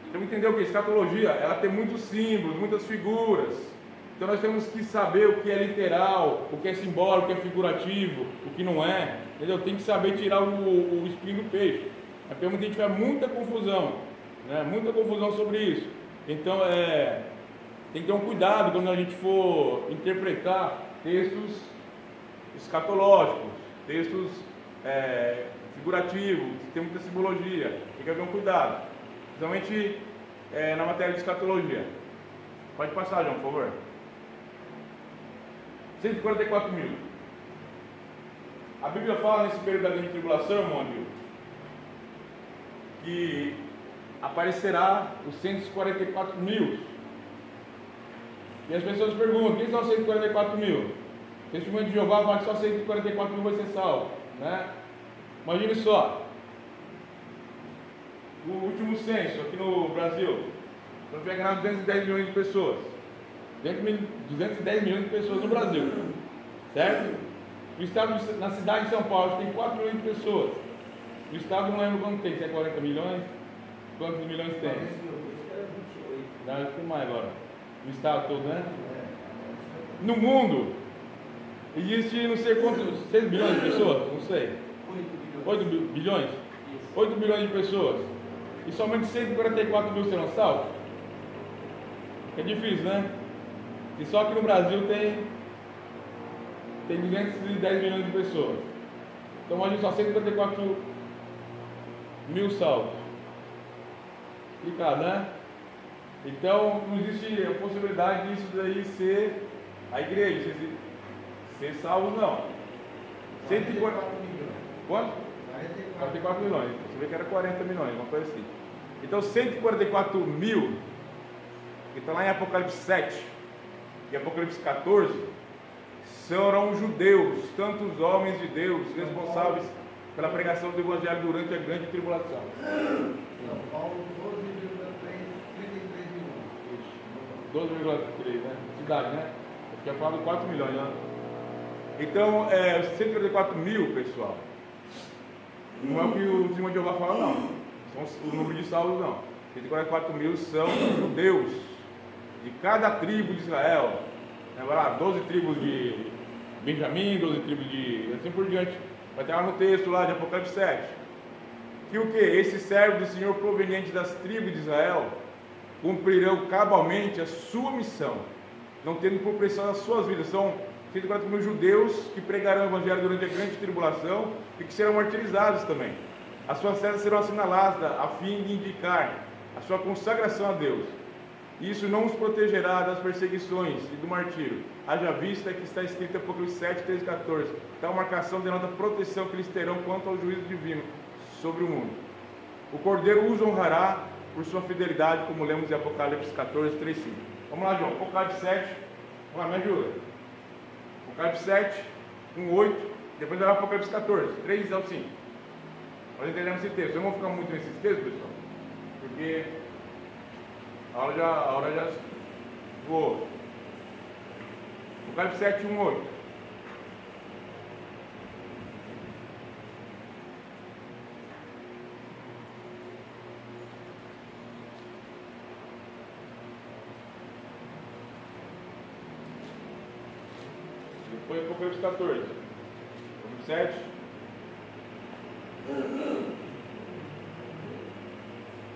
Então entendeu que a escatologia, ela tem muitos símbolos, muitas figuras. Então nós temos que saber o que é literal, o que é simbólico, o que é figurativo, o que não é. Entendeu? Tem que saber tirar o espinho do peixe. Porque muita gente faz muita confusão, né? Muita confusão sobre isso. Então tem que ter um cuidado quando a gente for interpretar textos escatológicos, textos figurativos, que tem muita simbologia. Tem que haver um cuidado, principalmente na matéria de escatologia. Pode passar, João, por favor. 144 mil. A Bíblia fala nesse período da grande tribulação, irmão André, que aparecerá os 144 mil. E as pessoas perguntam: quem são os 144 mil? O testemunho de Jeová fala que só 144 mil vai ser salvo, né? Imagine só, o último censo aqui no Brasil, nós pegamos 210 milhões de pessoas. 210 milhões de pessoas no Brasil, certo? No estado, na cidade de São Paulo tem 4 milhões de pessoas. No estado não lembro quanto tem, se é 40 milhões, quantos milhões tem? Não, tem mais agora. No estado todo, né? No mundo existe não sei quantos, 6 bilhões de pessoas, não sei. 8 bilhões? 8 bilhões de pessoas. E somente 144 mil serão salvos? É difícil, né? E só que no Brasil tem 210 milhões de pessoas. Então hoje só 154 mil salvos. Complicado, né? Então não existe a possibilidade disso daí ser a igreja, ser salvo, não. 140 milhões. Quanto? 44 milhões. Você vê que era 40 milhões, uma coisa assim. Então 144 mil, que está lá em Apocalipse 7 e Apocalipse 14, serão judeus, tanto os homens de Deus, responsáveis pela pregação do Evangelho durante a grande tribulação. São Paulo, 12,33 milhões. 12,3, né? Cidade, né? Eu tinha falado 4 milhões, né? Então, 144 mil, pessoal, não é o que o testemunho de Jeová fala, não. São o número de salvos, não. 144 mil são judeus de cada tribo de Israel. Vai lá, 12 tribos de Benjamim, 12 tribos de... assim por diante. Vai ter lá no texto lá de Apocalipse 7. Que o que? Esses servos do Senhor provenientes das tribos de Israel cumprirão cabalmente a sua missão, não tendo por pressão as suas vidas. São 140 mil judeus que pregarão o Evangelho durante a grande tribulação e que serão martirizados também. As suas cédulas serão assinaladas a fim de indicar a sua consagração a Deus. Isso não os protegerá das perseguições e do martírio. Haja vista que está escrito em Apocalipse 7, 13 e 14. Tal marcação denota a proteção que eles terão quanto ao juízo divino sobre o mundo. O Cordeiro os honrará por sua fidelidade, como lemos em Apocalipse 14, 3 e 5. Vamos lá, João. Apocalipse 7. Vamos lá, me ajuda. Apocalipse 7, 1, 8. Depois vai lá Apocalipse 14, 3 ao 5. Nós entendemos esse texto. Eu não vou ficar muito nesse texto, pessoal, porque a hora já voou. Apocalipse 7, 1, 8. Depois Apocalipse 14. Apocalipse 7.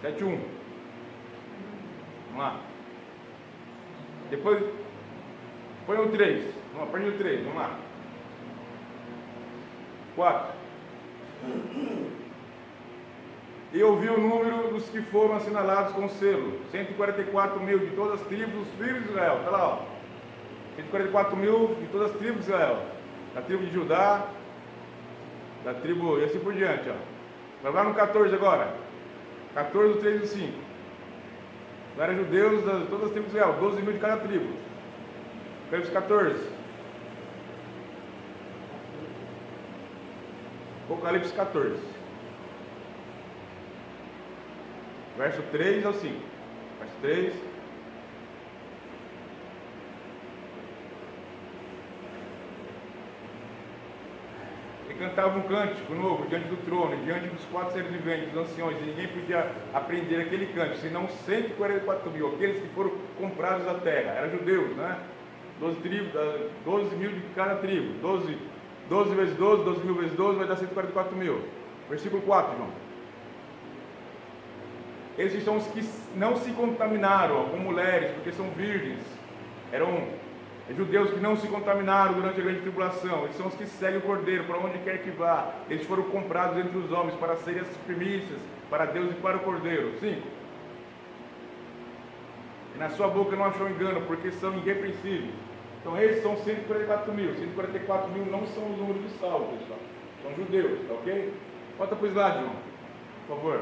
7, 1. Vamos lá. Depois põe o 3. Vamos lá, põe o 3. Vamos lá. 4. E ouvi o número dos que foram assinalados com o selo: 144 mil de todas as tribos dos filhos de Israel. Está lá, ó. 144 mil de todas as tribos de Israel. Da tribo de Judá, da tribo, e assim por diante, ó. Vai lá no 14 agora. 14, 3 e 5. Eram judeus de todas as tribos de Israel, 12 mil de cada tribo. Apocalipse 14. Apocalipse 14. Verso 3 ao 5. Verso 3. cantavam um cântico novo diante do trono, diante dos 4 seres viventes, dos anciões, e ninguém podia aprender aquele cântico, senão 144 mil, aqueles que foram comprados da terra, eram judeus, né? 12 tribos, 12 mil de cada tribo, 12 vezes 12, 12 mil vezes 12 vai dar 144 mil. Versículo 4, irmão. Esses são os que não se contaminaram com mulheres, porque são virgens. Eram judeus que não se contaminaram durante a grande tribulação. Eles são os que seguem o Cordeiro para onde quer que vá. Eles foram comprados entre os homens para serem as primícias para Deus e para o Cordeiro. 5. E na sua boca não achou engano, porque são irrepreensíveis. Então esses são 144 mil. 144 mil não são os números de salvo, pessoal. São judeus, tá ok? Volta para o slide, irmão. Por favor.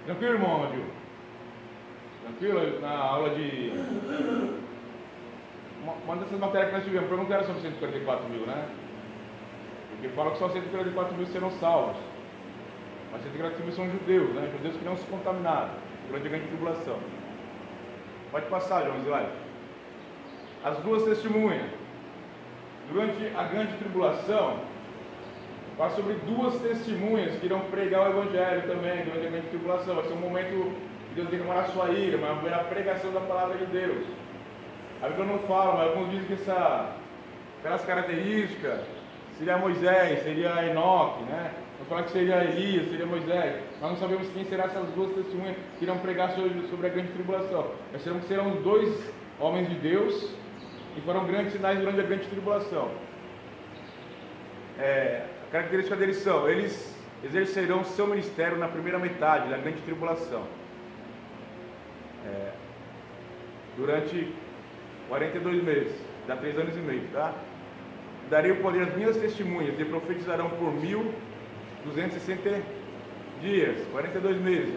Tranquilo, irmão, Adil? Tranquilo? Na aula de... Uma dessas matérias que nós tivemos, pergunta era sobre 144 mil, né? Porque fala que só 144 mil serão salvos. Mas 144 mil são judeus, né? Judeus que não se contaminaram durante a grande tribulação. Pode passar, João Slide. As duas testemunhas. Durante a grande tribulação, fala sobre duas testemunhas que irão pregar o Evangelho também durante a grande tribulação. Vai ser um momento que Deus derramará a sua ira, mas haverá a pregação da palavra de Deus. A Bíblia não fala, mas alguns dizem que pelas características seria Moisés, seria Enoque, né? Vamos falar que seria Elias, seria Moisés. Nós não sabemos quem serão essas duas testemunhas que irão pregar sobre a grande tribulação. Mas serão dois homens de Deus e farão grandes sinais durante a grande tribulação. A característica deles são, eles exercerão seu ministério na primeira metade da grande tribulação. Durante 42 meses, dá 3 anos e meio, tá? Darei o poder às minhas testemunhas e profetizarão por 1260 dias, 42 meses.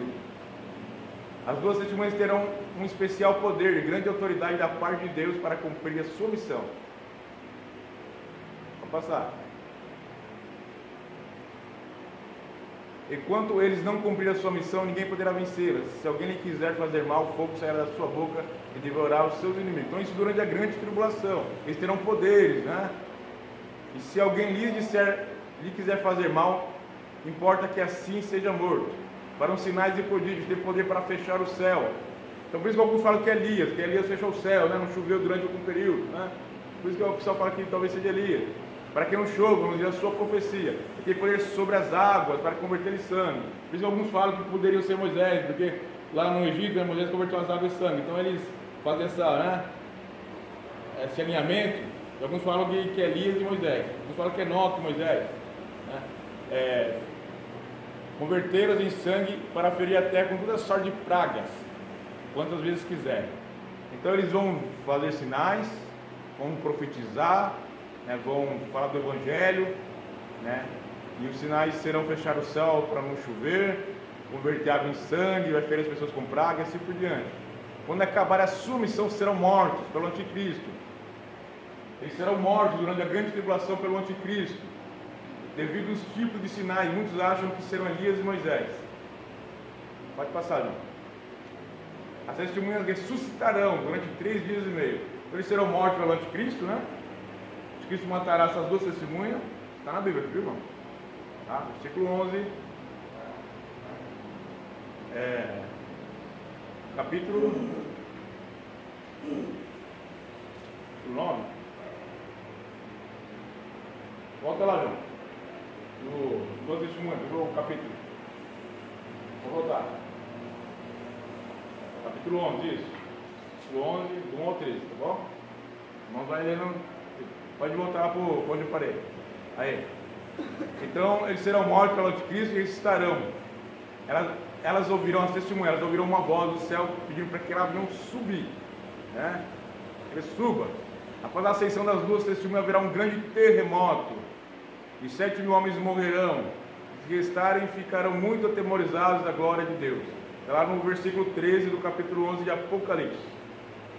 As duas testemunhas terão um especial poder e grande autoridade da parte de Deus para cumprir a sua missão. Vamos passar. Enquanto eles não cumprirem a sua missão, ninguém poderá vencê-las. Se alguém lhe quiser fazer mal, o fogo sairá da sua boca e devorará os seus inimigos. Então isso durante a grande tribulação. Eles terão poderes, né? E se alguém lhe quiser fazer mal, importa que assim seja morto. Farão sinais e prodígios, tem poder para fechar o céu. Então por isso que alguns falam que é Elias, fechou o céu, né? Não choveu durante algum período, né? Por isso que o pessoal fala que talvez seja Elias. Para que não chova, no dia da sua profecia. E tem poder sobre as águas para converter em sangue. Por isso que alguns falam que poderiam ser Moisés, porque lá no Egito, né, Moisés converteu as águas em sangue. Então eles fazem esse alinhamento. E alguns falam que é Elias e Moisés. Alguns falam que é Enoque e Moisés. Né? Convertê-las em sangue para ferir a terra com toda sorte de pragas, quantas vezes quiserem. Então eles vão fazer sinais, vão profetizar, né, vão falar do Evangelho, né, e os sinais serão fechar o céu para não chover, converter água em sangue, vai ferir as pessoas com pragas e assim por diante. Quando acabar a sua missão, serão mortos pelo anticristo. Eles serão mortos durante a grande tribulação pelo anticristo, devido aos tipos de sinais. Muitos acham que serão Elias e Moisés. Pode passar, João. As testemunhas ressuscitarão durante 3 dias e meio. Então eles serão mortos pelo anticristo, né? O anticristo matará essas duas testemunhas. Está na Bíblia, viu, irmão? Tá? Versículo 11. Capítulo 9. Volta lá, João. No testemunho, pegou o capítulo. Vou voltar. Capítulo 11, isso. Capítulo 11, do 1 ao 13, tá bom? Irmãos, vai lendo. Pode voltar para onde eu parei. Aí. Então, eles serão mortos pelo anticristo e eles estarão. Elas ouvirão as testemunhas, elas ouvirão uma voz do céu pedindo para que elas venham subir. Né? Que eles subam. Após a ascensão das duas testemunhas, haverá um grande terremoto. E 7 mil homens morrerão. Os que restarem ficarão muito atemorizados da glória de Deus. Está lá no versículo 13 do capítulo 11 de Apocalipse.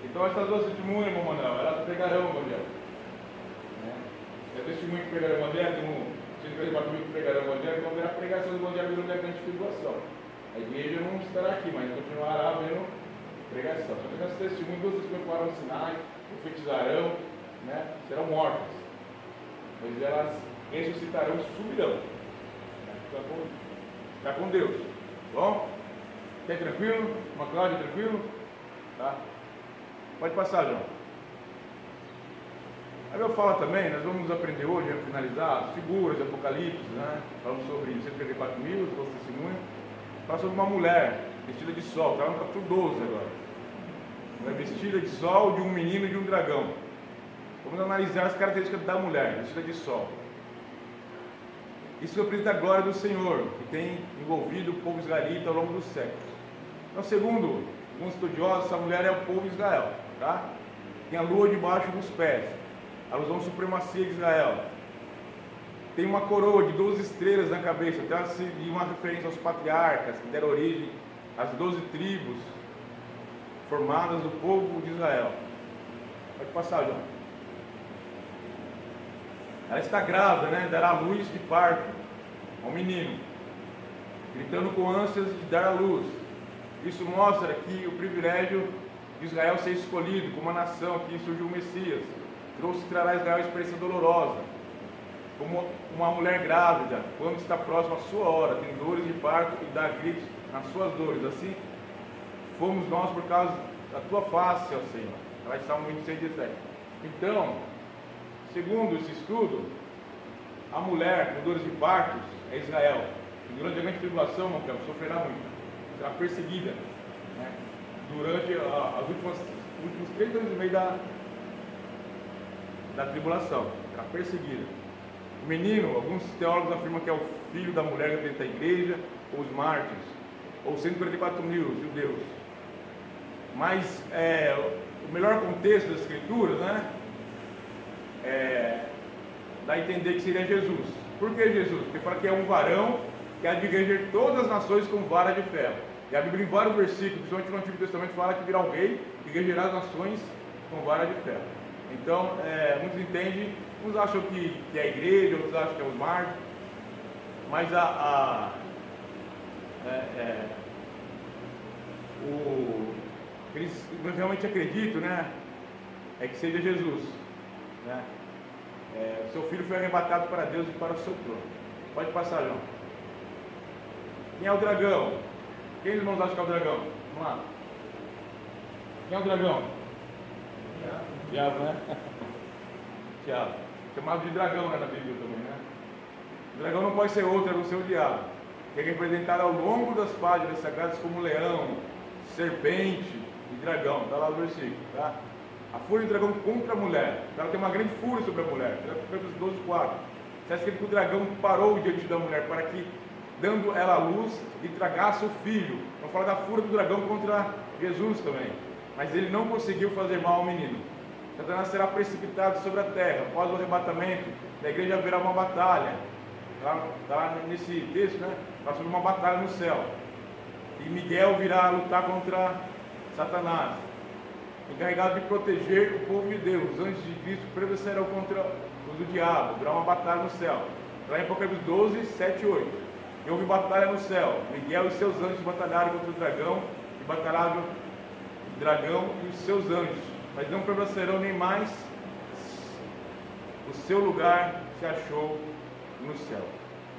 Então essas duas testemunhas, irmão Manuel, elas pregarão o Evangelho. É testemunho que pregarão o Evangelho, tem 144 mil que pregarão o Evangelho, então haverá a pregação do Evangelho durante a grande tribulação. A igreja não estará aqui, mas continuará havendo pregação. Só que essas testemunhas, duas testemunhas farão sinais, profetizarão, né? Serão mortas. Mas elas ressuscitarão e subirão. Fica com Deus. Bom? Tem tranquilo? Uma Cláudia, tranquilo? Tá? Pode passar, João. Aí eu falo também, nós vamos aprender hoje, a finalizar, as figuras de Apocalipse, né? Falando sobre 134 mil, os testemunhos. Fala sobre uma mulher vestida de sol, está no capítulo 12 agora. Mulher vestida de sol, de um menino e de um dragão. Vamos analisar as características da mulher vestida de sol. Isso representa a glória do Senhor, que tem envolvido o povo israelita ao longo dos séculos. Então, segundo alguns estudiosos, essa mulher é o povo de Israel, tá? Tem a lua debaixo dos pés, alusão à supremacia de Israel. Tem uma coroa de 12 estrelas na cabeça, trata-se de uma referência aos patriarcas que deram origem às 12 tribos formadas do povo de Israel. Pode passar, João. Ela está grávida, né? Dará luz de parto ao menino, gritando com ânsias de dar a luz. Isso mostra que o privilégio de Israel ser escolhido como uma nação que surgiu o Messias, trará a Israel a experiência dolorosa, como uma mulher grávida, quando está próxima à sua hora, tem dores de parto e dá gritos nas suas dores. Assim fomos nós por causa da tua face, ó Senhor. Ela está no 26:17. Então, segundo esse estudo, a mulher com dores de partos é Israel. E durante a grande tribulação, meu filho, sofrerá muito. Será perseguida, né? Durante os últimos 3 anos e meio da tribulação. Será perseguida. O menino, alguns teólogos afirmam que é o filho da mulher que representa a igreja, ou os mártires, ou 144 mil judeus. Mas o melhor contexto das escrituras, né? Dá a entender que seria Jesus. Por que Jesus? Porque fala que é um varão que há de reger todas as nações com vara de ferro. E a Bíblia, em vários versículos, principalmente no Antigo Testamento, fala que virá um rei que regerá as nações com vara de ferro. Então, muitos entendem, uns acham que é a igreja, outros acham que é os mártires, mas eles realmente acreditam, né? É que seja Jesus, né? Seu filho foi arrebatado para Deus e para o seu trono. Pode passar, João. Quem é o dragão? Quem os irmãos acham que é o dragão? Vamos lá. Quem é o dragão? Diabo, né? Diabo. Chamado de dragão, né, na Bíblia também, né? O dragão não pode ser outro, a não ser o diabo. Que é representado ao longo das páginas sagradas como leão, serpente e dragão. Está lá no versículo, tá? A fúria do dragão contra a mulher. Ela tem uma grande fúria sobre a mulher. Apocalipse 12:4. Está escrito que o dragão parou diante da mulher para que, dando ela a luz, lhe tragasse o filho. Não fala da fúria do dragão contra Jesus também. Mas ele não conseguiu fazer mal ao menino. Satanás será precipitado sobre a terra. Após o arrebatamento, na igreja haverá uma batalha. Está nesse texto, né? Está sobre uma batalha no céu. E Miguel virá lutar contra Satanás, encarregado de proteger o povo de Deus. Os anjos de Cristo prevalecerão contra os do diabo. Haverá uma batalha no céu. Lá em Apocalipse 12, 7 e 8. E houve batalha no céu. Miguel e seus anjos batalharam contra o dragão, e batalharam o dragão e os seus anjos, mas não prevalecerão nem mais. O seu lugar se achou no céu.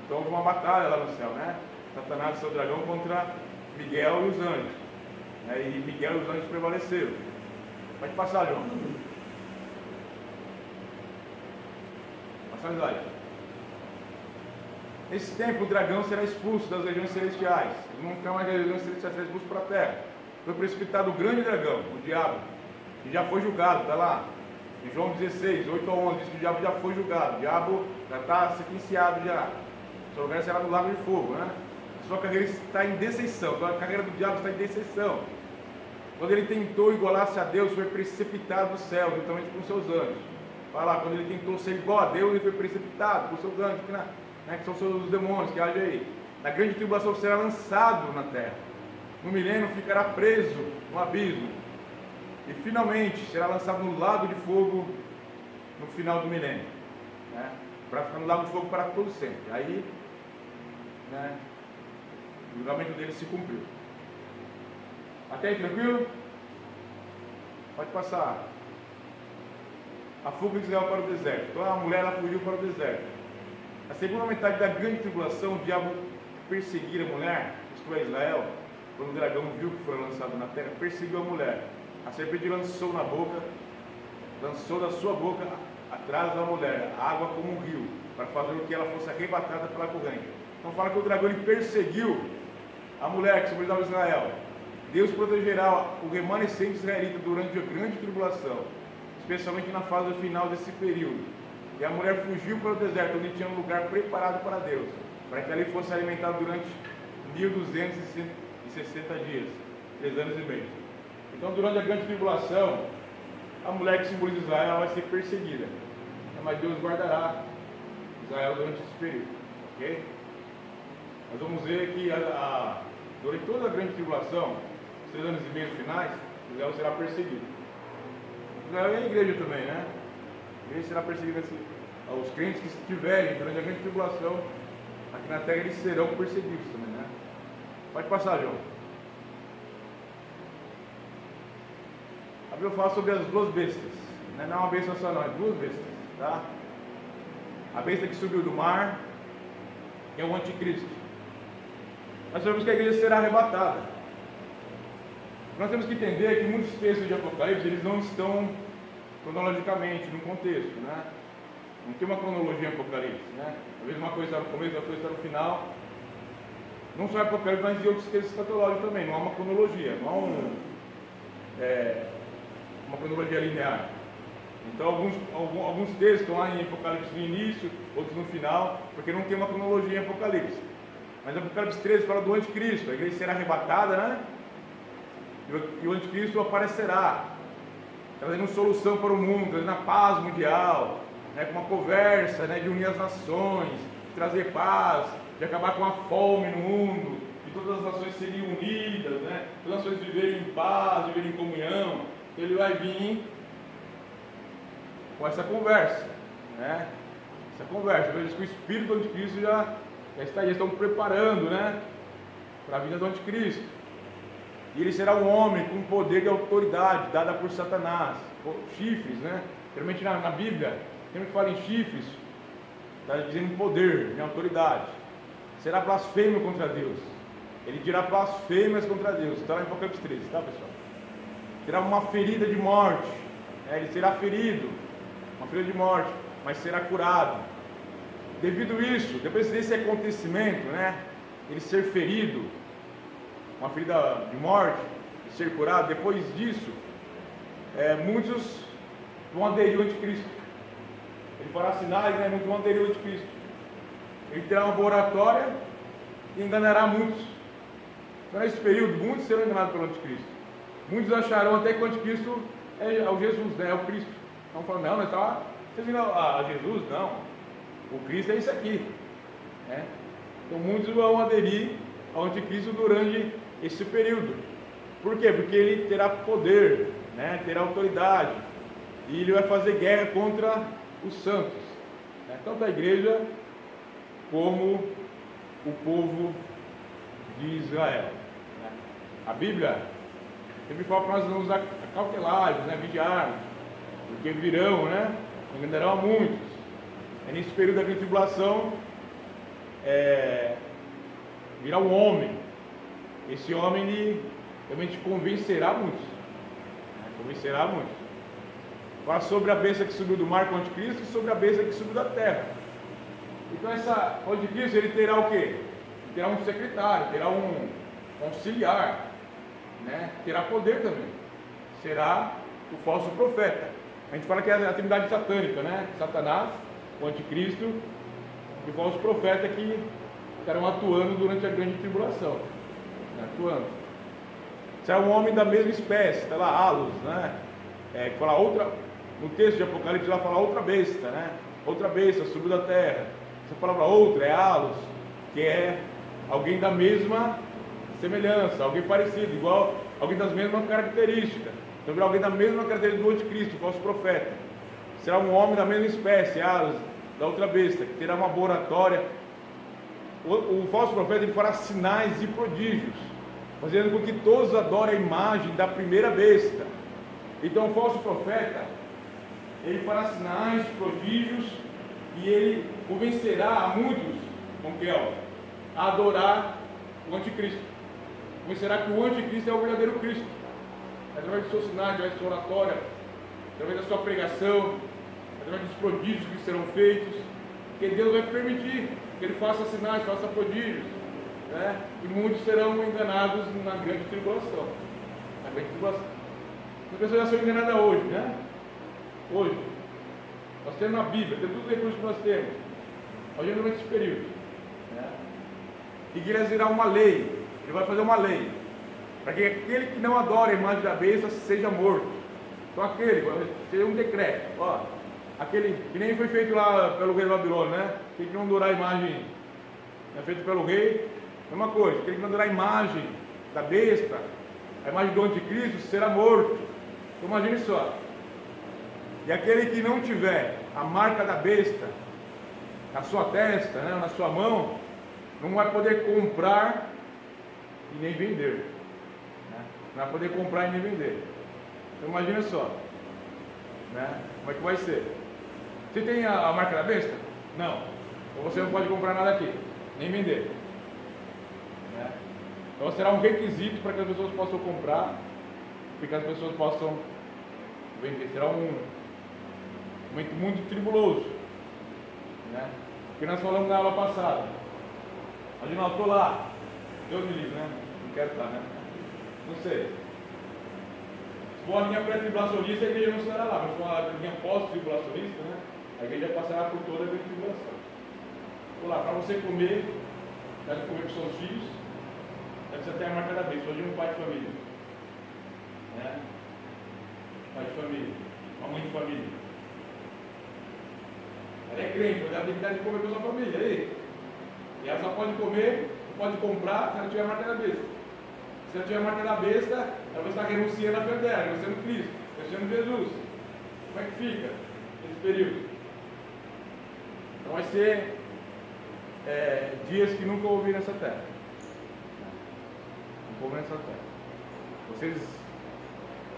Então houve uma batalha lá no céu, né? Satanás e seu dragão contra Miguel e os anjos, né? E Miguel e os anjos prevaleceram. Pode passar, João. Passa a slide. Nesse tempo o dragão será expulso das regiões celestiais. Ele não fica mais nas regiões celestiais, será expulso para a terra. Foi precipitado o grande dragão, o diabo, que já foi julgado, está lá. Em João 16, 8 a 11, diz que o diabo já foi julgado. O diabo já está sentenciado já. Seu lugar será no lago de fogo, né? A sua carreira está em decepção. Então a carreira do diabo está em decepção. Quando ele tentou igualar-se a Deus, foi precipitado do céu, juntamente com seus anjos. Vai lá, quando ele tentou ser igual a Deus, ele foi precipitado com seus anjos, que são os demônios que agem aí. Na grande tribulação será lançado na terra. No milênio ficará preso no abismo. E finalmente será lançado no lago de fogo no final do milênio, né? Para ficar no lago de fogo para todo sempre. Aí, né, o julgamento dele se cumpriu. Até aí, tranquilo? Pode passar. A fuga de Israel para o deserto. Então a mulher ela fugiu para o deserto. A segunda metade da grande tribulação, o diabo perseguir a mulher, isto é, Israel, quando o dragão viu que foi lançado na terra, perseguiu a mulher. A serpente lançou da sua boca atrás da mulher, água como um rio, para fazer com que ela fosse arrebatada pela corrente. Então fala que o dragão ele perseguiu a mulher que simbolizava Israel. Deus protegerá o remanescente israelita durante a grande tribulação, especialmente na fase final desse período. E a mulher fugiu para o deserto, onde tinha um lugar preparado para Deus, para que ali fosse alimentada durante 1260 dias, 3 anos e meio. Então, durante a grande tribulação, a mulher que simboliza Israel vai ser perseguida, mas Deus guardará Israel durante esse período, ok? Nós vamos ver que durante toda a grande tribulação, os 3 anos e meio finais, Israel será perseguido. Israel é a igreja também, né? A igreja será perseguida. Os crentes que estiverem durante a grande tribulação aqui na terra, eles serão perseguidos também, né? Pode passar, João. A Bíblia fala sobre as 2 bestas, né? Não é uma besta só não, é 2 bestas, tá? A besta que subiu do mar, que é o anticristo. Nós sabemos que a igreja será arrebatada. Nós temos que entender que muitos textos de Apocalipse, eles não estão cronologicamente no contexto, né? Não tem uma cronologia em Apocalipse, né? Às vezes uma coisa está no começo, outra coisa está no final. Não só em Apocalipse, mas em outros textos escatológicos também. Não há uma cronologia, não há uma cronologia linear. Então alguns textos estão lá em Apocalipse no início, outros no final, porque não tem uma cronologia em Apocalipse. Mas Apocalipse 13 fala do anticristo, a igreja será arrebatada, né? E o anticristo aparecerá, trazendo solução para o mundo, trazendo a paz mundial, né? Com uma conversa, né? De unir as nações, de trazer paz, de acabar com a fome no mundo, de todas as nações serem unidas, né? Todas as nações viverem em paz, viverem em comunhão. Ele vai vir com essa conversa, né? Essa conversa, veja que o espírito do anticristo já estão preparando, né? Para a vinda do anticristo. E ele será um homem com poder e autoridade dada por Satanás, chifres, né? Realmente na Bíblia, sempre que fala em chifres, está dizendo poder, em autoridade. Será blasfêmio contra Deus. Ele dirá blasfêmias contra Deus. Está lá em Apocalipse 13, tá, pessoal? Terá uma ferida de morte, né? Ele será ferido, uma ferida de morte, mas será curado. Devido a isso, depois desse acontecimento, né? Ele ser ferido, uma ferida de morte, ser curado, depois disso, muitos vão aderir ao anticristo. Ele fará sinais, né? Muitos vão aderir ao anticristo. Ele terá uma boa oratória e enganará muitos. Então, nesse período, muitos serão enganados pelo anticristo. Muitos acharão até que o anticristo é o Jesus, né? É o Cristo. Então falam, não, vocês viram a Jesus? Não. O Cristo é isso aqui, né? Então muitos vão aderir ao anticristo durante esse período. Por quê? Porque ele terá poder, né? Terá autoridade, e ele vai fazer guerra contra os santos, né? Tanto a igreja como o povo de Israel, né? A Bíblia sempre fala para nós nos acautelarmos, né? Vigiarmos, porque virão, né? Enganarão a muitos. É nesse período da grande tribulação, virá um homem. Esse homem, ele realmente convencerá muitos, né? Convencerá muitos. Fala sobre a besta que subiu do mar com o anticristo e sobre a besta que subiu da terra. Então o anticristo, ele terá o quê? Ele terá um secretário, terá um auxiliar, né? Terá poder também. Será o falso profeta. A gente fala que é a trindade satânica, né? Satanás, o anticristo e o falso profeta que estarão atuando durante a grande tribulação, né? Atuando. Será um homem da mesma espécie, está lá, Halos, né? Que fala outra, no texto de Apocalipse lá fala outra besta, né? Outra besta subiu da terra. Essa palavra outra é Halos, que é alguém da mesma semelhança, alguém parecido, igual, alguém das mesmas características. Então virá alguém da mesma característica do anticristo, o falso profeta. Será um homem da mesma espécie, Halos, da outra besta, que terá uma boa oratória. O falso profeta, ele fará sinais e prodígios, fazendo com que todos adorem a imagem da primeira besta. Então o falso profeta, ele fará sinais, prodígios, E ele convencerá a muitos, Monquel, a adorar o anticristo. Convencerá que o anticristo é o verdadeiro Cristo. Através dos seus sinais, através da sua oratória, através da sua pregação, através dos prodígios que serão feitos, que Deus vai permitir que ele faça sinais, faça prodígios, né? E muitos serão enganados na grande tribulação. Na grande tribulação. As pessoas já são enganadas hoje, né? Hoje. Nós temos a Bíblia, temos todos os recursos que nós temos. Hoje durante esse período. Né? E que ele irá uma lei. Ele vai fazer uma lei. Para que aquele que não adora a imagem da besta seja morto. Então aquele, vai ser um decreto. Ó, aquele que nem foi feito lá pelo rei da Babilônia, né? Aquele que não adorar a imagem feita pelo rei, mesma coisa. Aquele que não adorar a imagem da besta, a imagem do anticristo, será morto. Então imagine só. E aquele que não tiver a marca da besta na sua testa, né, na sua mão, não vai poder comprar e nem vender. Né? Não vai poder comprar e nem vender. Então imagina só. Né? Como é que vai ser? Você tem a marca da besta? Não. Então você não pode comprar nada aqui, nem vender. Né? Então será um requisito para que as pessoas possam comprar e que as pessoas possam vender. Será um momento muito tribuloso. Né? Porque nós falamos na aula passada. Imagina, eu estou lá. Deus me livre, né? Não quero estar, né? Não sei. Se for a linha pré-tribulacionista, a igreja não estará lá. Mas se for a linha pós-tribulacionista, né? A igreja passará por toda a grande tribulação. Vou lá, para você comer, deve comer com seus filhos, deve ser até a marca da bênção. Hoje um pai de família. Né? Pai de família. Uma mãe de família. Ela é crente, mas ela tem que dar de comer com a sua família. Aí. E ela só pode comer, pode comprar se ela tiver a marca da besta. Se ela tiver a marca da besta, ela vai estar renunciando à fé dela, renunciando Cristo, renunciando Jesus. Como é que fica esse período? Então vai ser dias que nunca ouvi nessa terra. Nunca ouvi nessa terra. Vocês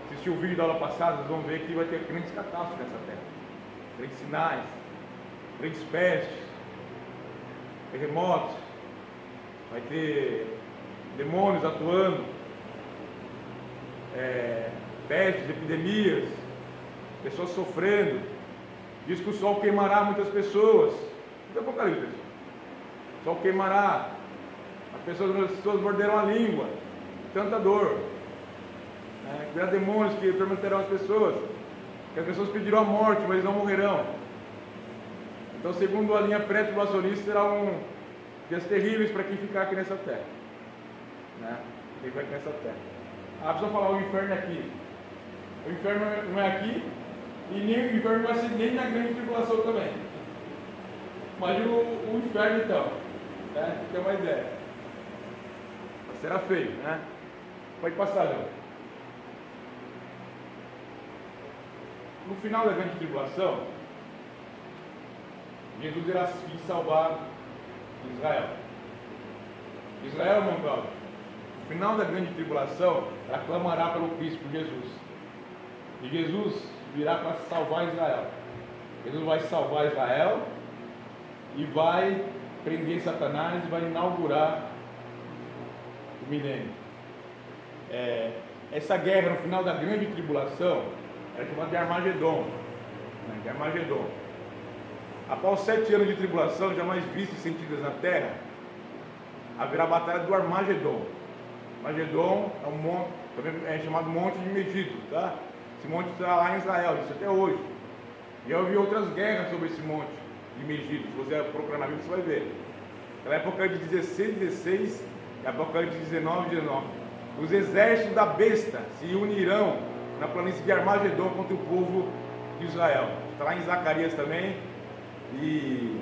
assistiram o vídeo da aula passada, vocês vão ver que vai ter grandes catástrofes nessa terra. Grandes sinais, grandes pestes, terremotos, vai ter demônios atuando, pestes, epidemias, pessoas sofrendo. Diz que o sol queimará muitas pessoas. Não é Apocalipse, pessoal. O sol queimará, as pessoas morderão a língua, tanta dor. Haverá demônios que atormentarão as pessoas, que as pessoas pedirão a morte, mas eles não morrerão. Então, segundo a linha pré-tribulacionista, serão dias terríveis para quem ficar aqui nessa terra. Né? Quem vai aqui nessa terra. A pessoa fala, o inferno é aqui. O inferno não é aqui, e nem o inferno vai ser nem na grande tribulação também. Imagina o inferno então, né? Tem uma ideia. Será feio, né? Pode passar, João. No final da grande tribulação, Jesus irá vir salvar Israel. Israel, irmão Cláudio, no final da grande tribulação, ela clamará pelo Cristo, por Jesus. E Jesus virá para salvar Israel. Jesus vai salvar Israel e vai prender Satanás e vai inaugurar o milênio. Essa guerra no final da grande tribulação é chamada de Armagedon. De Armagedon. Após 7 anos de tribulação, jamais vistas e sentidas na terra, haverá a batalha do Armagedon. Armagedon é um monte, também é chamado Monte de Megiddo, tá? Esse monte está lá em Israel, isso até hoje. Já ouvi outras guerras sobre esse monte de Megiddo. Se você procurar na Bíblia, você vai ver. Ela é Apocalipse 16, 16 e Apocalipse 19, 19. Os exércitos da besta se unirão na planície de Armagedon contra o povo de Israel. Está lá em Zacarias também. E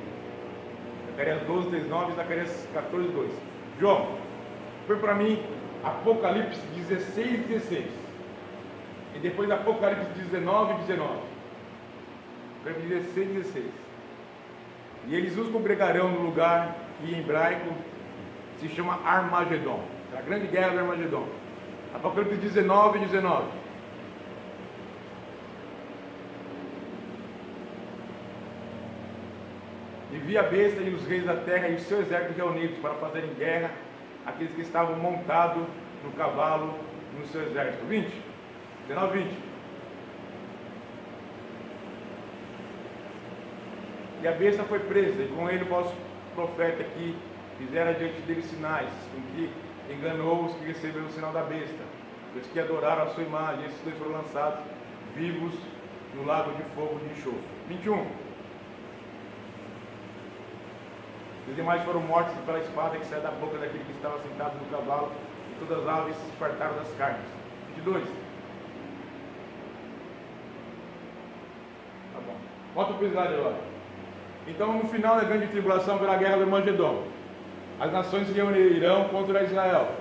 Zacarias 12, 19 e Zacarias 14, 2. João, foi para mim Apocalipse 16, 16. E depois Apocalipse 19, 19. Apocalipse 16, 16. E eles os congregarão no lugar que em hebraico se chama Armagedon. É a grande guerra do Armagedon. Apocalipse 19, 19. E vi a besta e os reis da terra e o seu exército reunidos para fazerem guerra àqueles que estavam montados no cavalo e no seu exército. 20, 19, 20. E a besta foi presa, e com ele o falso profeta que fizera diante dele sinais, com que enganou os que receberam o sinal da besta, os que adoraram a sua imagem. Esses dois foram lançados vivos no lago de fogo de enxofre. 21. Os demais foram mortos pela espada que saiu da boca daquele que estava sentado no cavalo, e todas as aves se fartaram das carnes. 22. Tá bom. Volta para o slide agora. Então, no final da grande tribulação, haverá a guerra do Armagedon. As nações se reunirão contra Israel.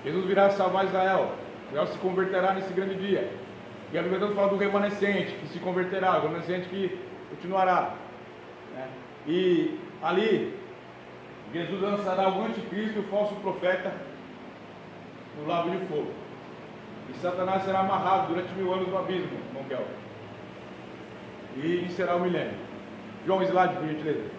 Jesus virá salvar Israel. Israel se converterá nesse grande dia. E a Bíblia tanto fala do remanescente, que se converterá, o remanescente que continuará. E ali, Jesus lançará o anticristo e o falso profeta no lago de fogo. E Satanás será amarrado durante 1000 anos no abismo, Monquel. E iniciará o milênio. João, slide, por gentileza.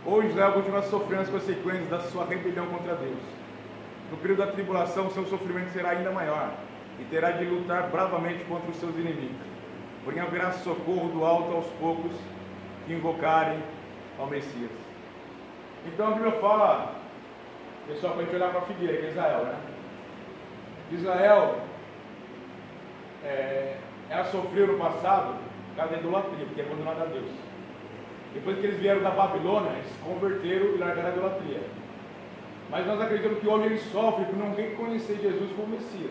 Hoje Israel continua sofrendo as consequências da sua rebelião contra Deus. No período da tribulação, seu sofrimento será ainda maior e terá de lutar bravamente contra os seus inimigos. Porém haverá socorro do alto aos poucos que invocarem ao Messias. Então a Bíblia fala, pessoal, para a gente olhar para a figueira, que é Israel, né? Israel, ela sofreu no passado por causa da idolatria, porque abandonaram a Deus. Depois que eles vieram da Babilônia, eles se converteram e largaram a idolatria. Mas nós acreditamos que hoje eles sofrem por não reconhecer Jesus como Messias.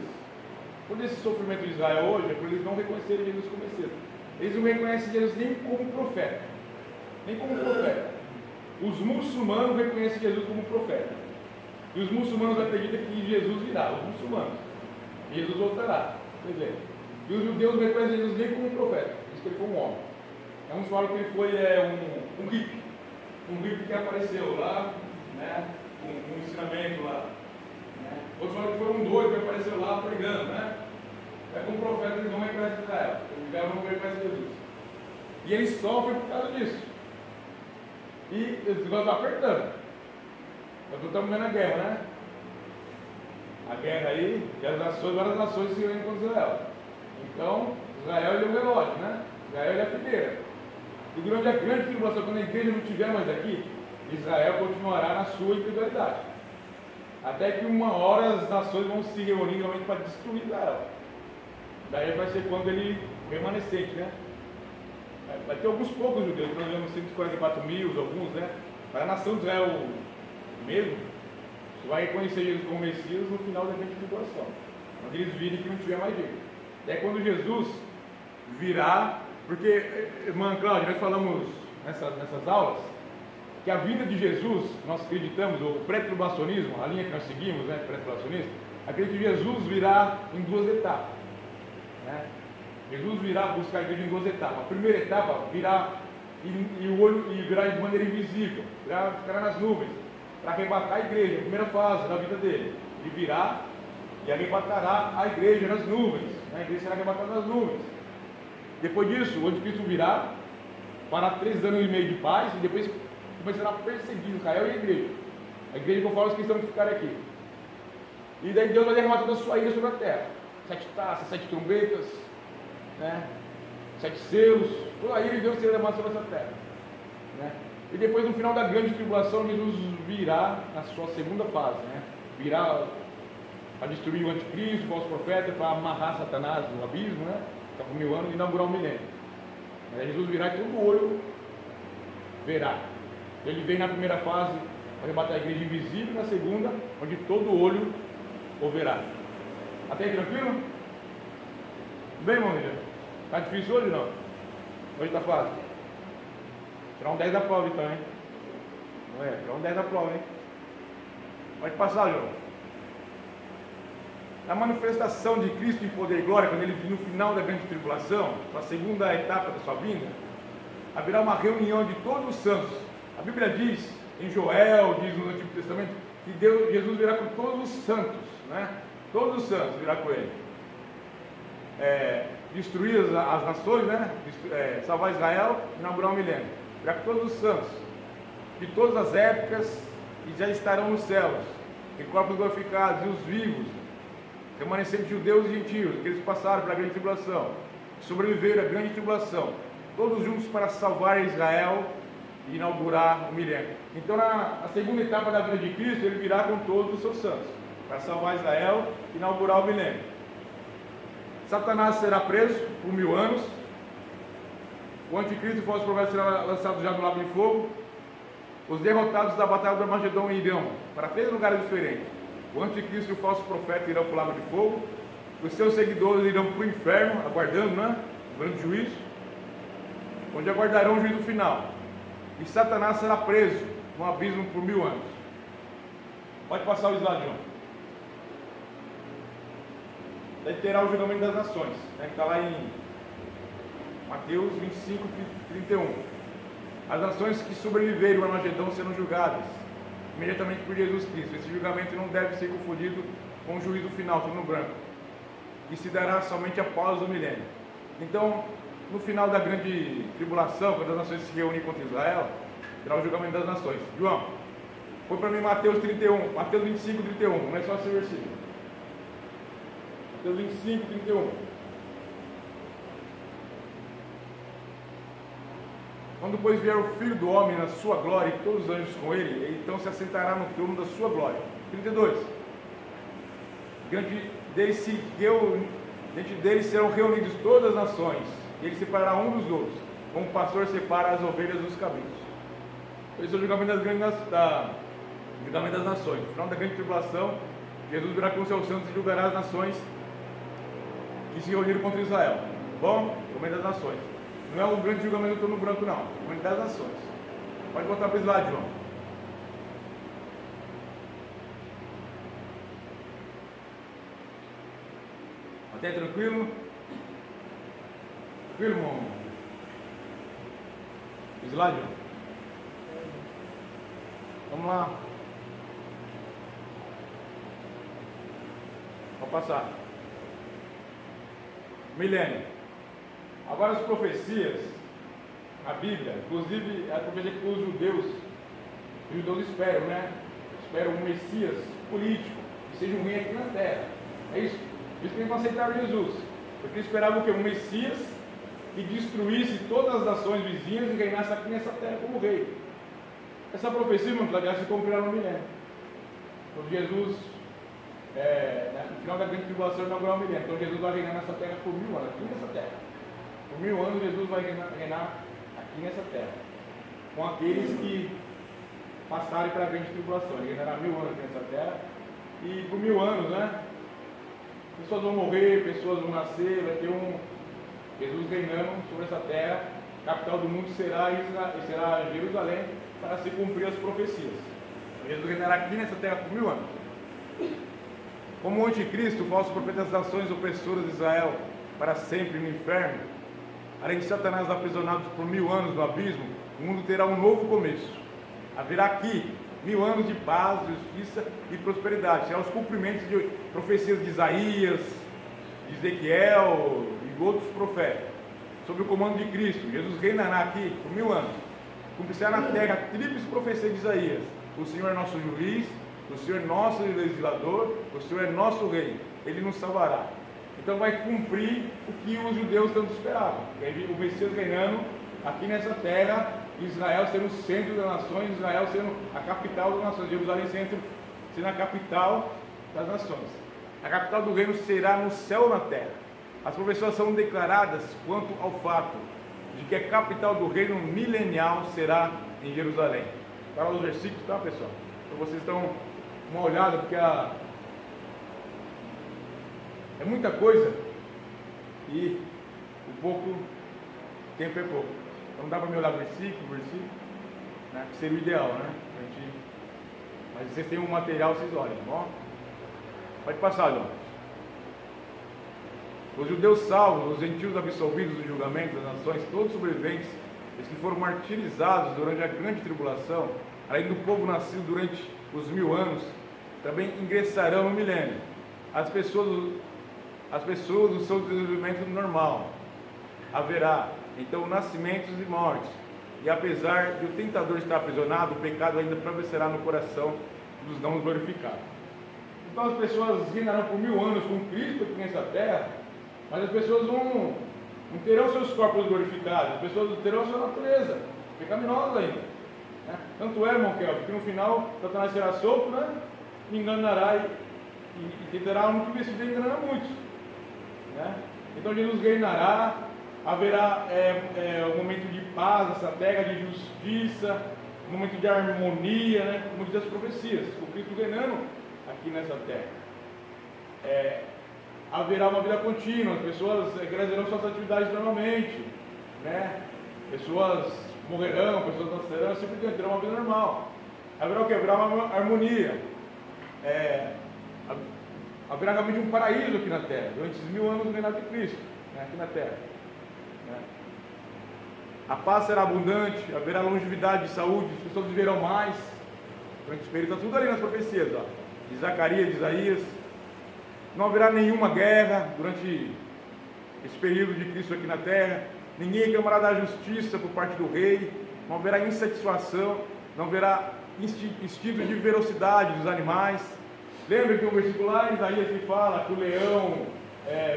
Todo esse sofrimento de Israel hoje é por eles não reconhecerem Jesus como Messias. Eles não reconhecem Jesus nem como profeta. Nem como profeta. Os muçulmanos reconhecem Jesus como profeta. E os muçulmanos acreditam que Jesus virá, os muçulmanos. E Jesus voltará. Quer dizer, e os judeus não reconhecem Jesus nem como profeta. Diz que ele foi um homem. Uns falam que ele foi um hippie. Um hippie que apareceu lá, né? Um ensinamento lá. Né? Outros falam que foi um doido que apareceu lá pregando, né? Como profeta eles não reconhecem Israel. Israel não reconhece Jesus. E eles sofrem por causa disso. E eles vão apertando. Nós estamos vendo a guerra, né? A guerra aí, que as nações, várias nações se reúnem contra Israel. Então, Israel ele é o relógio, né? Israel ele é a figueira. E durante a grande tribulação, quando a igreja não estiver mais aqui, Israel continuará na sua individualidade. Até que uma hora as nações vão se reunir realmente para destruir Israel. Daí vai ser quando ele remanescente, né? Vai ter alguns poucos judeus, nós vemos 144 mil, alguns, né? Mas a nação de Israel mesmo, vai reconhecer Jesus como Messias no final da grande tribulação. Quando eles virem que não tiver mais jeito. É quando Jesus virá, porque, irmã Cláudia, nós falamos nessas aulas, que a vinda de Jesus, nós acreditamos, o pré-tribulacionismo, a linha que nós seguimos, né, pré-tribulacionista, acredita que Jesus virá em duas etapas. Né? Jesus virá buscar a igreja em duas etapas. A primeira etapa virá e o olho virá de maneira invisível, ficará nas nuvens, para arrebatar a igreja, a primeira fase da vida dele. Ele virá e arrebatará a igreja nas nuvens. Né? A igreja será arrebatada nas nuvens. Depois disso, o anticristo virá para 3 anos e meio de paz e depois começará a perseguir Israel e a igreja. A igreja que eu falo, os cristãos que ficarem aqui. E daí Deus vai derramar toda a sua ira sobre a terra. 7 taças, 7 trombetas, né? 7 selos, toda a ira de Deus será derramada sobre essa terra. Né? E depois, no final da grande tribulação, Jesus virá na sua segunda fase. Né? Virá para destruir o anticristo, o falso profeta, para amarrar Satanás no abismo, né? Está por 1000 anos e inaugurar o milênio. Aí Jesus virá e todo olho verá. Ele vem na primeira fase para arrebatar a igreja invisível, na segunda, onde todo olho o verá. Até aí, tranquilo? Tudo bem, irmão? Está difícil hoje ou não? Hoje está fácil? Tirar um 10 da prova então, hein? Não é? Tirar um 10 da prova, hein? Pode passar, João. Na manifestação de Cristo em poder e glória, quando ele vir no final da grande tribulação, na segunda etapa da sua vinda, haverá uma reunião de todos os santos. A Bíblia diz, em Joel, diz no Antigo Testamento, que Jesus virá com todos os santos, né? Todos os santos virá com ele. Destruir as nações, né? Salvar Israel, inaugurar o milênio. Virá com todos os santos, de todas as épocas, e já estarão nos céus, em corpos glorificados, e os vivos, remanescentes judeus e gentios, que eles passaram pela grande tribulação, sobreviveram à grande tribulação, todos juntos para salvar Israel e inaugurar o milênio. Então, na segunda etapa da vida de Cristo, ele virá com todos os seus santos, para salvar Israel e inaugurar o milênio. Satanás será preso por 1000 anos, o anticristo e o falso profeta será lançado já no lago de fogo, os derrotados da batalha do Armagedon irão para 3 lugares diferentes. O anticristo e o falso profeta irão para o lago de fogo, os seus seguidores irão para o inferno, aguardando, né? O grande juízo, onde aguardarão o juízo final. E Satanás será preso no abismo por 1000 anos. Pode passar o slide, João. Daí terá o julgamento das nações, né, que está lá em Mateus 25, 31. As nações que sobreviveram ao Armagedon serão julgadas imediatamente por Jesus Cristo. Esse julgamento não deve ser confundido com o juízo final, tudo no branco, que se dará somente após o milênio. Então, no final da grande tribulação, quando as nações se reúnem contra Israel, terá o julgamento das nações. João, põe para mim Mateus 31, Mateus 25, 31, não é só esse versículo. Mateus 25, 31. Quando, pois, vier o Filho do Homem na sua glória e todos os anjos com ele então se assentará no trono da sua glória. 32. Diante dele serão reunidos todas as nações, e ele separará um dos outros, como o pastor separa as ovelhas dos cabritos. Esse é o julgamento julgamento das nações. No final da grande tribulação, Jesus virá com seus santos e julgará as nações que se reuniram contra Israel. Bom, julgamento das nações. Não é um grande julgamento do trono branco, não. Julgamento das nações. Pode botar para o slide, João. Até tranquilo? Tranquilo, irmão? Slide, João. Vamos lá. Vou passar. Milênio. Agora as profecias, a Bíblia, inclusive a profecia que os judeus esperam, né? Esperam um Messias político, que seja um rei aqui na terra. É isso. Por isso que eles não aceitaram Jesus. Porque eles esperavam o quê? Um Messias que destruísse todas as nações vizinhas e reinasse aqui nessa terra como rei. Essa profecia, irmão, vai se cumprir no milênio. Quando Jesus, no final da grande tribulação, inaugurar o milênio. Então Jesus vai reinar nessa terra por 1000 anos, aqui nessa terra. Por 1000 anos Jesus vai reinar aqui nessa terra, com aqueles que passarem para a grande tribulação. Ele reinará 1000 anos aqui nessa terra, e por 1000 anos, né? Pessoas vão morrer, pessoas vão nascer, vai ter Jesus reinando sobre essa terra. A capital do mundo será Jerusalém, para se cumprir as profecias. Jesus reinará aqui nessa terra por 1000 anos. Como o anticristo, o falso profeta das nações opressoras de Israel, para sempre no inferno, além de Satanás aprisionados por 1000 anos no abismo, o mundo terá um novo começo. Haverá aqui 1000 anos de paz, justiça e prosperidade. Serão os cumprimentos de profecias de Isaías, de Ezequiel e outros profetas, sob o comando de Cristo. Jesus reinará aqui por 1000 anos. Cumprirá na terra a tríplice profecia de Isaías: o Senhor é nosso juiz, o Senhor é nosso legislador, o Senhor é nosso rei. Ele nos salvará. Então vai cumprir o que os judeus tanto esperavam, o Messias reinando aqui nessa terra, Israel sendo o centro das nações, Israel sendo a capital das nações, Jerusalém sendo a capital das nações. A capital do reino será no céu ou na terra. As profecias são declaradas quanto ao fato de que a capital do reino milenial será em Jerusalém. Para os versículos, tá, pessoal? Então vocês dão uma olhada, porque é muita coisa e o tempo é pouco. Então não dá para me olhar versículo, né, que seria o ideal, né? Mas vocês têm um material, vocês olhem, bom? Pode passar, João. Os judeus salvos, os gentios absolvidos do julgamento das nações, todos sobreviventes, os que foram martirizados durante a grande tribulação, além do povo nascido durante os 1000 anos, também ingressarão no milênio. as pessoas o seu desenvolvimento normal. Haverá, então, nascimentos e mortes. E apesar de o tentador estar aprisionado, o pecado ainda prevalecerá no coração dos não glorificados. Então as pessoas reinarão por 1000 anos com Cristo aqui nessa terra, mas as pessoas não terão seus corpos glorificados, as pessoas terão a sua natureza pecaminosa ainda. Né? Tanto é, irmão Kelvin, que no final Satanás será solto, né? E enganará e tentará muito investido e enganar muitos. Né? Então Jesus reinará, haverá um momento de paz nessa terra, de justiça, um momento de harmonia, né? Como diz as profecias, o Cristo reinando aqui nessa terra. Haverá uma vida contínua, as pessoas realizarão suas atividades normalmente, né? Pessoas morrerão, pessoas nascerão, sempre terão uma vida normal. Haverá o que? Haverá uma harmonia. Haverá realmente um paraíso aqui na terra, durante esses 1000 anos do reinado de Cristo, né? Aqui na terra. Né? A paz será abundante, haverá longevidade de saúde, as pessoas viverão mais. Durante esse período, está tudo ali nas profecias, ó, de Zacarias, de Isaías. Não haverá nenhuma guerra durante esse período de Cristo aqui na terra. Ninguém reclamará da justiça por parte do rei. Não haverá insatisfação. Não haverá instinto de ferocidade dos animais. Lembra que o versículo lá em Isaías que fala que o leão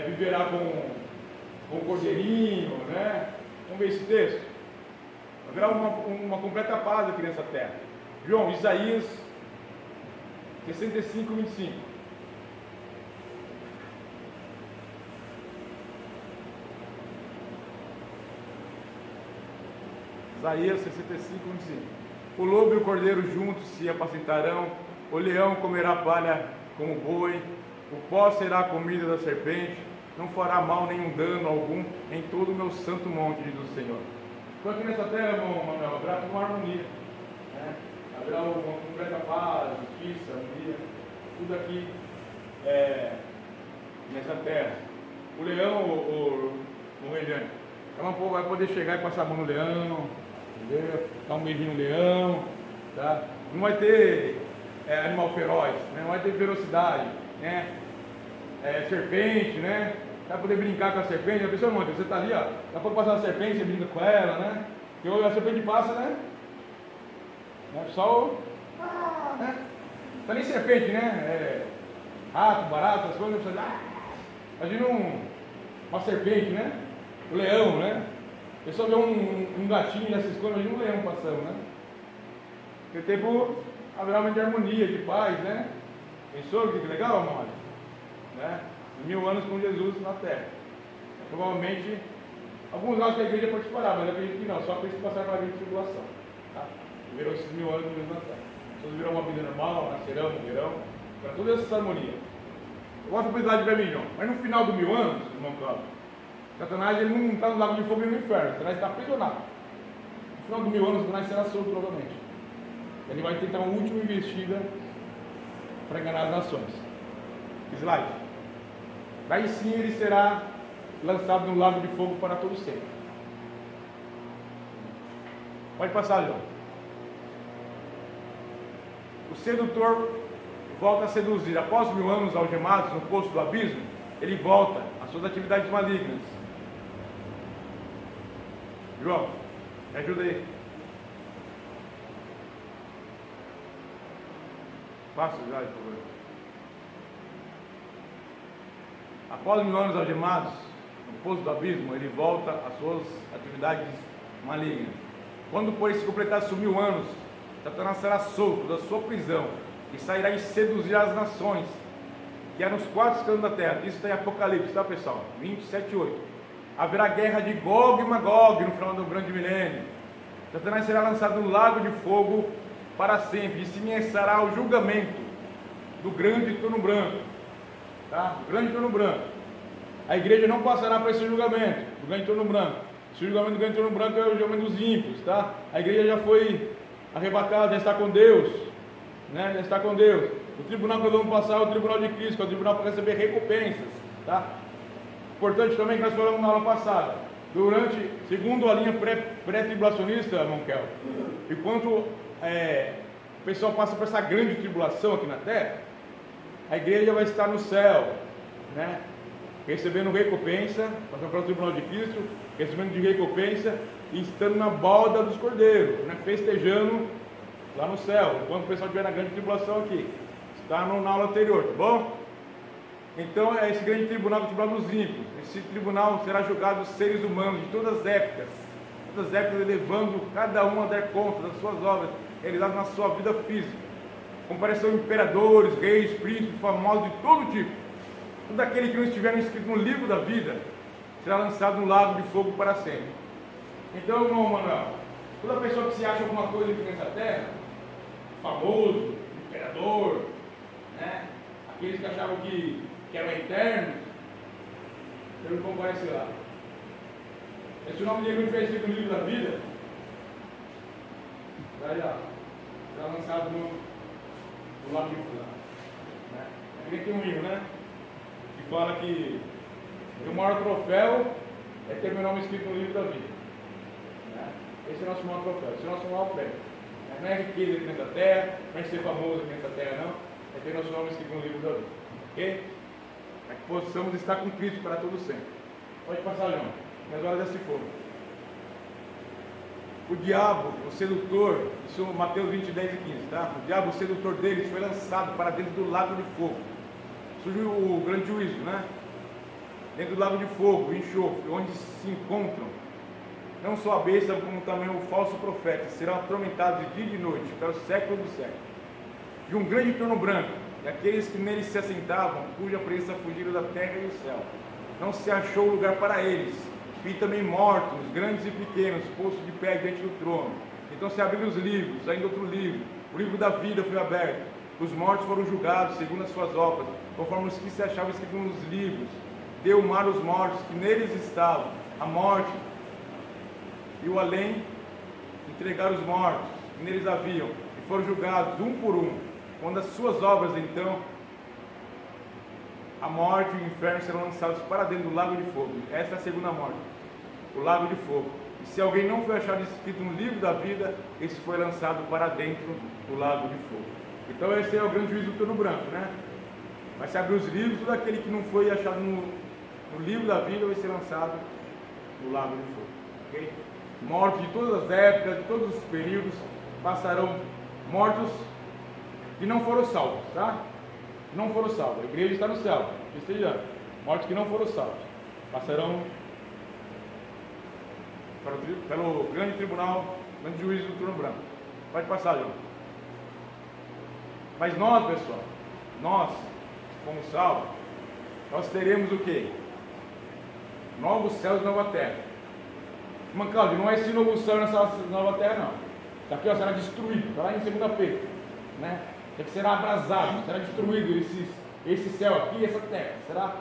viverá com o cordeirinho, né? Vamos ver esse texto. Haverá uma completa paz aqui nessa terra. João, Isaías 65, 25. Isaías 65, 25. O lobo e o cordeiro juntos se apacentarão, o leão comerá palha como boi, o pó será a comida da serpente, não fará mal nenhum dano algum em todo o meu santo monte, diz o Senhor. Então aqui nessa terra, irmão Manuel, haverá uma harmonia, né? Haverá uma completa paz, justiça, harmonia, tudo aqui nessa terra. O leão, o Regiane, vai poder chegar e passar a mão no leão, entendeu? Dar um beijinho no leão, tá? Não vai ter animal feroz, né? Não vai ter ferocidade, né? Serpente, né? Vai poder brincar com a serpente. A pessoa, você está ali, ó, daqui a pouco passa uma serpente, você brinca com ela, né? Porque a serpente passa, né? Só né? Não tá nem serpente, né? Rato, barato, as coisas. Imagina uma serpente, né? O leão, né? A pessoa vê um gatinho nessas coisas, imagina um leão passando, né? Porque tempo haverá uma de harmonia, de paz, né? Pensou que legal, amor? Né? 1000 anos com Jesus na terra. Provavelmente, alguns acham que a igreja participará, mas eu acredito que não, só aqueles que passaram pela grande tribulação. Tá? Viverão esses 1000 anos com Jesus na terra. As pessoas viverão uma vida normal, nascerão, morrerão, para toda essa harmonia. Eu gosto de possibilidade de ver, mas no final do 1000 anos, irmão Cláudio, Satanás ele não está no lago de fogo e no inferno, Satanás está aprisionado. No final do 1000 anos, Satanás será solto provavelmente. Ele vai tentar uma última investida para enganar as nações. Slide. Daí sim ele será lançado no lago de fogo para todo sempre. Pode passar, João. O sedutor volta a seduzir. Após 1000 anos algemados no poço do abismo, ele volta às suas atividades malignas. João, me ajuda aí. Passa, já, por favor. Após 1000 anos algemados no poço do abismo, ele volta às suas atividades malignas. Quando, pois, se completasse os 1000 anos, Satanás será solto da sua prisão e sairá e seduzir as nações, que eram os 4 cantos da terra. Isso está em Apocalipse, tá, pessoal? 27:8. Haverá guerra de Gog e Magog no final do grande milênio. Satanás será lançado no lago de fogo para sempre, e se iniciará o julgamento do grande trono branco. Tá? O grande trono branco. A igreja não passará para esse julgamento do grande trono branco. Esse julgamento do grande trono branco é o julgamento dos ímpios, tá? A igreja já foi arrebatada, já está com Deus, né? Já está com Deus. O tribunal que nós vamos passar é o tribunal de Cristo, que é o tribunal para receber recompensas, tá? Importante também que nós falamos na aula passada, segundo a linha pré-tribulacionista, Monkel, enquanto o pessoal passa por essa grande tribulação aqui na terra, a igreja vai estar no céu, né? Recebendo recompensa, passando pelo tribunal de Cristo, recebendo de recompensa e estando na balda dos cordeiros, né? Festejando lá no céu, enquanto o pessoal estiver na grande tribulação aqui. Está na aula anterior, tá bom? Então é esse grande tribunal, o tribunal dos ímpios. Esse tribunal será julgado os seres humanos de todas as épocas, elevando cada um a dar conta das suas obras realizadas na sua vida física. Comparecerão imperadores, reis, príncipes, famosos de todo tipo. Todo aquele que não estiver inscrito no livro da vida será lançado no lago de fogo para sempre. Então, irmão Manuel, toda pessoa que se acha alguma coisa aqui nessa terra, famoso, imperador, né? Aqueles que achavam que eram eternos, eles vão comparecer lá. Se o nome dele não estiver escrito no livro da vida, será lançado no lago de fogo. Né? Aqui tem um livro, né? Que fala que o maior troféu é ter meu nome escrito no livro da vida. Né? Esse é o nosso maior troféu, esse é o nosso maior prêmio. Não é riqueza aqui nessa terra, não é ser famoso aqui nessa terra, não. É ter nosso nome escrito no livro da vida. Ok? Para que possamos estar com Cristo para todo sempre. Pode passar, João. Minhas horas já se foram. O diabo, o sedutor, isso é Mateus 20, 10 e 15, tá? O diabo, o sedutor deles, foi lançado para dentro do lago de fogo. Surgiu o grande juízo, né? Dentro do lago de fogo, o enxofre, onde se encontram não só a besta, como também o falso profeta, serão atormentados de dia e de noite, para o século dos séculos. De um grande trono branco, e aqueles que nele se assentavam, cuja presença fugiram da terra e do céu. Não se achou lugar para eles, e também mortos, grandes e pequenos, postos de pé diante do trono. Então se abriram os livros, ainda outro livro, o livro da vida foi aberto. Os mortos foram julgados segundo as suas obras, conforme os que se achavam escritos nos livros. Deu o mar aos mortos, que neles estavam, a morte e o além entregaram os mortos, que neles haviam, e foram julgados um por um. Quando as suas obras, então, a morte e o inferno serão lançados para dentro do lago de fogo. Essa é a segunda morte, o lago de fogo. E se alguém não foi achado escrito no livro da vida, esse foi lançado para dentro do lago de fogo. Então esse é o grande juízo do trono branco, né? Vai se abrir os livros, todo aquele que não foi achado no livro da vida vai ser lançado no lago de fogo. Ok? Mortos de todas as épocas, de todos os períodos, passarão mortos que não foram salvos, tá? Não foram salvos. A igreja está no céu, festejando. Mortos que não foram salvos passarão pelo grande tribunal, grande juízo do trono branco. Pode passar, João. Mas nós, pessoal, nós, como salvos, nós teremos o quê? Novos céus e nova terra. Irmã Cláudia, não é esse novo céu nessa nova terra, não. Isso aqui, ó, será destruído, está lá em 2 Pedro, né? Isso aqui será abrasado, será destruído esse céu aqui e essa terra, será?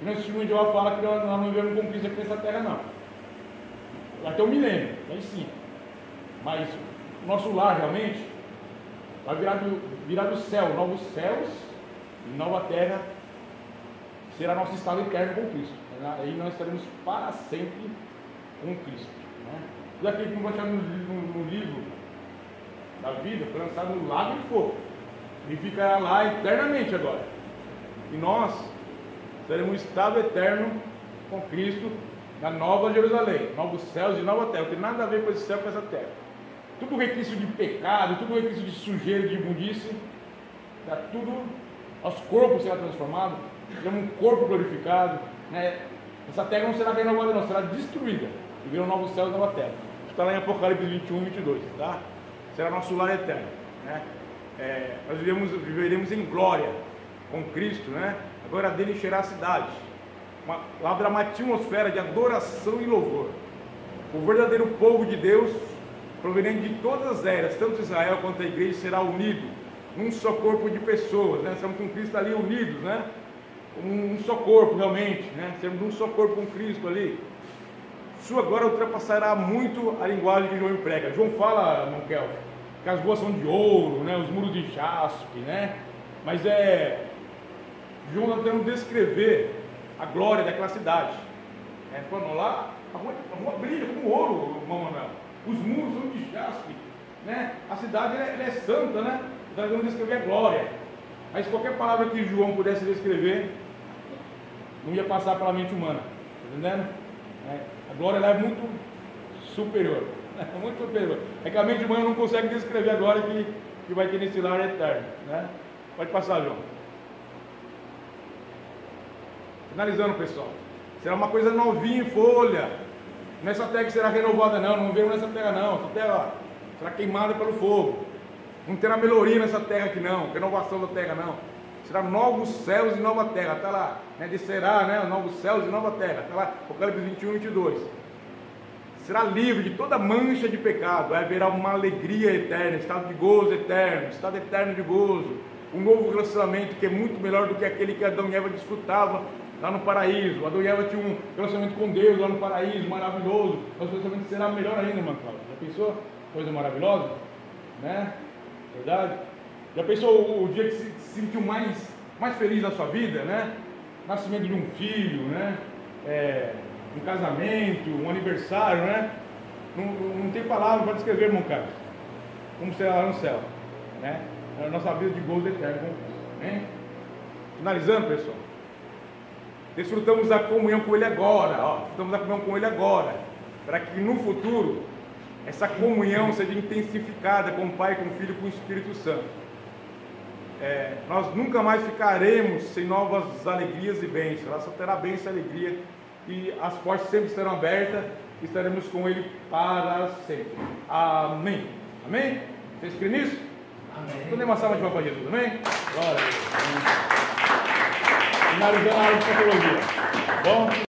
E nós testemunho de Jeová fala que nós não vivemos com Cristo aqui nessa terra, não. Vai ter um milênio, aí sim. Mas o nosso lar realmente vai virar do céu, novos céus e nova terra, será nosso estado eterno com Cristo. Aí nós estaremos para sempre com Cristo. Né? Tudo aquilo que não vai estar no livro da vida foi lançado no lago de fogo e ficará lá eternamente agora. E nós teremos um estado eterno com Cristo na Nova Jerusalém, novos céus e nova terra. Não tem nada a ver com esse céu, com essa terra. Tudo requisito de pecado, tudo requisito de sujeira, de imundície, tudo, nosso corpo será transformado, teremos um corpo glorificado, né? Essa terra não será renovada, não, será destruída e virá um novo céu e nova terra. Está lá em Apocalipse 21 e 22, tá? Será nosso lar eterno, né? Nós viveremos em glória com Cristo, né? Agora dele encherá a cidade. Haverá uma atmosfera de adoração e louvor. O verdadeiro povo de Deus, proveniente de todas as eras, tanto Israel quanto a igreja, será unido num só corpo de pessoas, né? Estamos com Cristo ali unidos, né? Um só corpo realmente, né? Sermos um só corpo com Cristo ali. Sua glória ultrapassará muito a linguagem que João emprega. João fala, irmão Kelvin, que as ruas são de ouro, né? Os muros de jaspe, né? Mas João está tentando descrever a glória daquela cidade. Falando lá, a rua brilha como ouro, irmão Manuel. Os muros são de jaspe, né? A cidade ela é santa, né? Está tentando descrever a glória. Mas qualquer palavra que João pudesse descrever, não ia passar pela mente humana. Está entendendo? A glória lá é muito superior. Muito superior. É que a mente humana não consegue descrever a glória que vai ter nesse lar eterno. Né? Pode passar, João. Finalizando, pessoal. Será uma coisa novinha em folha. Não é essa terra que será renovada, não. Não veio nessa terra, não. Essa terra será queimada pelo fogo. Não terá melhoria nessa terra aqui, não. Renovação da terra, não. Será novos céus e nova terra. Está lá. Né? Descerá, né? Novos céus e nova terra. Está lá. Apocalipse 21 e 22. Será livre de toda mancha de pecado. Haverá uma alegria eterna. Estado de gozo eterno. Estado eterno de gozo. Um novo relacionamento que é muito melhor do que aquele que Adão e Eva desfrutavam lá no paraíso. Adão e Eva tinham um relacionamento com Deus lá no paraíso, maravilhoso. Nosso relacionamento será melhor ainda, irmã Cláudia. Já pensou? Coisa maravilhosa? Né? Verdade? Já pensou o dia que se sentiu mais feliz na sua vida, né? Nascimento de um filho, né? Um casamento, um aniversário, né? Não tem palavra para descrever, irmão Carlos, como será lá no céu, né? A nossa vida de gozo eterno, né? Finalizando, pessoal, desfrutamos da comunhão com Ele agora, ó. Desfrutamos da comunhão com Ele agora, para que no futuro essa comunhão seja intensificada com o Pai, com o Filho e com o Espírito Santo. Nós nunca mais ficaremos sem novas alegrias e bênçãos. Ela só terá bênção e alegria, e as portas sempre estarão abertas, e estaremos com Ele para sempre. Amém. Amém? Vocês creem nisso? Amém. Então dê uma salva de palmas para Jesus, amém? Glória a Deus. Finalizando a aula de psicologia. Bom?